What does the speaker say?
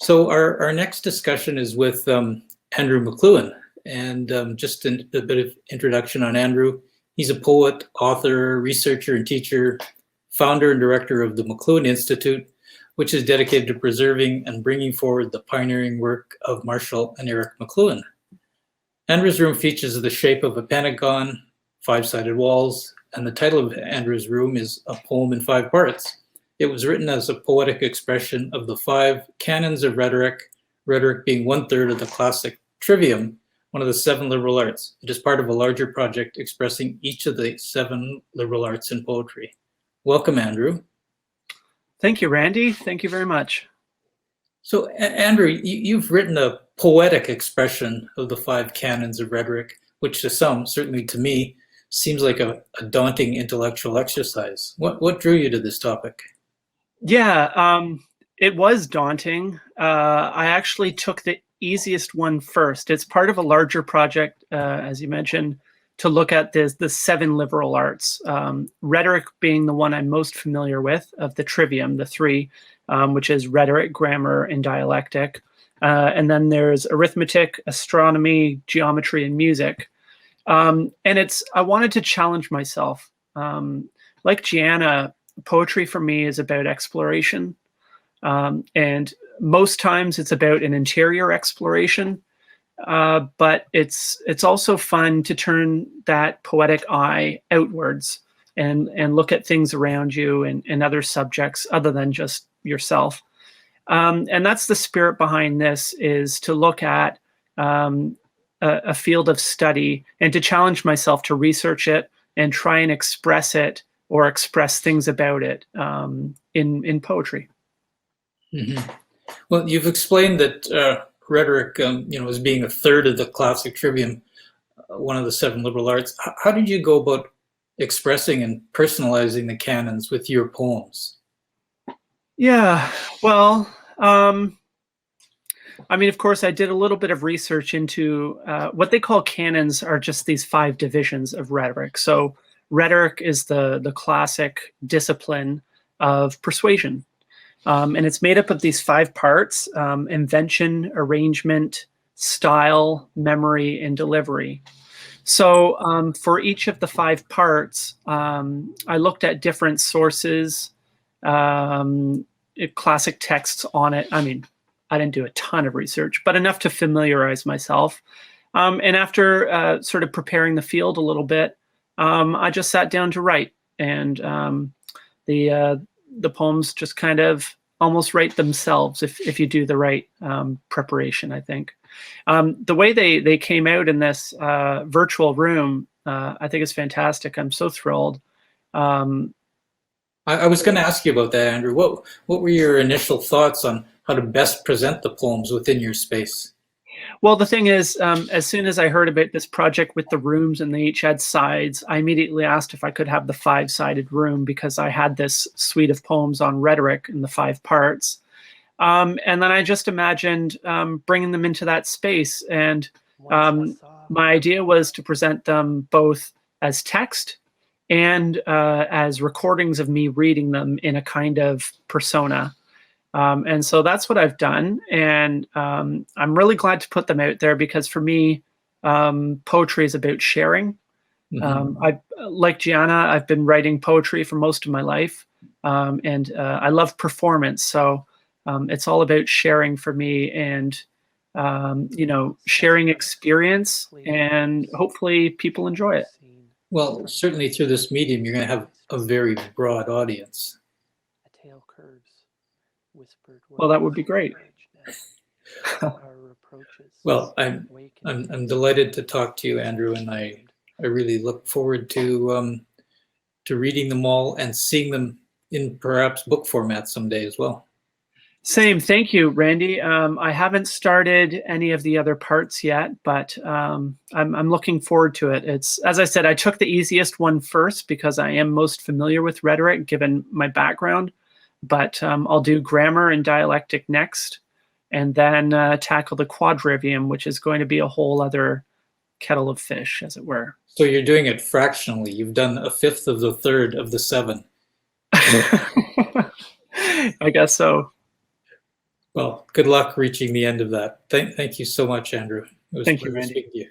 So our next discussion is with Andrew McLuhan. And just a bit of introduction on Andrew. He's a poet, author, researcher, and teacher, founder and director of the McLuhan Institute, which is dedicated to preserving and bringing forward the pioneering work of Marshall and Eric McLuhan. Andrew's room features the shape of a pentagon, five-sided walls, and the title of Andrew's room is A Poem in Five Parts. It was written as a poetic expression of the five canons of rhetoric, rhetoric being 1/3 of the classic trivium, one of the 7 liberal arts. It is part of a larger project expressing each of the 7 liberal arts in poetry. Welcome, Andrew. Thank you, Randy. Thank you very much. So, Andrew, you've written a poetic expression of the 5 canons of rhetoric, which to some, certainly to me, seems like a daunting intellectual exercise. What drew you to this topic? Yeah, it was daunting. I actually took the easiest one first. It's part of a larger project, as you mentioned, to look at the 7 liberal arts. Rhetoric being the one I'm most familiar with of the trivium, the 3, which is rhetoric, grammar, and dialectic. And then there's arithmetic, astronomy, geometry, and music. And I wanted to challenge myself. Like Gianna, poetry for me is about exploration. And most times it's about an interior exploration, but it's also fun to turn that poetic eye outwards and look at things around you and other subjects other than just yourself. And that's the spirit behind this, is to look at a field of study and to challenge myself to research it and try and express it or express things about it in poetry. Mm-hmm. Well, you've explained that rhetoric, as being 1/3 of the classic trivium, one of the 7 liberal arts. How did you go about expressing and personalizing the canons with your poems? Yeah, well, I mean, of course, I did a little bit of research into what they call canons are just these 5 divisions of rhetoric. So rhetoric is the classic discipline of persuasion. And it's made up of these 5 parts: invention, arrangement, style, memory, and delivery. So for each of the 5 parts, I looked at different sources, classic texts on it. I mean, I didn't do a ton of research, but enough to familiarize myself. And after sort of preparing the field a little bit, I just sat down to write. And the poems just kind of almost write themselves if you do the right preparation, I think. The way they came out in this virtual room, I think is fantastic. I'm so thrilled. I was going to ask you about that, Andrew. What were your initial thoughts on how to best present the poems within your space? Well, the thing is, as soon as I heard about this project with the rooms and they each had sides, I immediately asked if I could have the 5-sided room, because I had this suite of poems on rhetoric in the 5 parts. And then I just imagined bringing them into that space. And my idea was to present them both as text and as recordings of me reading them in a kind of persona. And so that's what I've done. And I'm really glad to put them out there, because for me, poetry is about sharing. Mm-hmm. Like Gianna, I've been writing poetry for most of my life. And I love performance. So it's all about sharing for me, and, sharing experience, and hopefully people enjoy it. Well, certainly through this medium, you're going to have a very broad audience. Well, that would be great. Well, I'm delighted to talk to you, Andrew, and I really look forward to reading them all and seeing them in perhaps book format someday as well. Same. Thank you, Randy. I haven't started any of the other parts yet, but I'm looking forward to it. It's, as I said, I took the easiest one first because I am most familiar with rhetoric given my background, but I'll do grammar and dialectic next, and then tackle the quadrivium, which is going to be a whole other kettle of fish, as it were. So you're doing it fractionally. You've done 1/5 of the 1/3 of the 7. I guess so. Well, good luck reaching the end of that. Thank you so much, Andrew. It was Thank a you, pleasure Randy. speaking to you.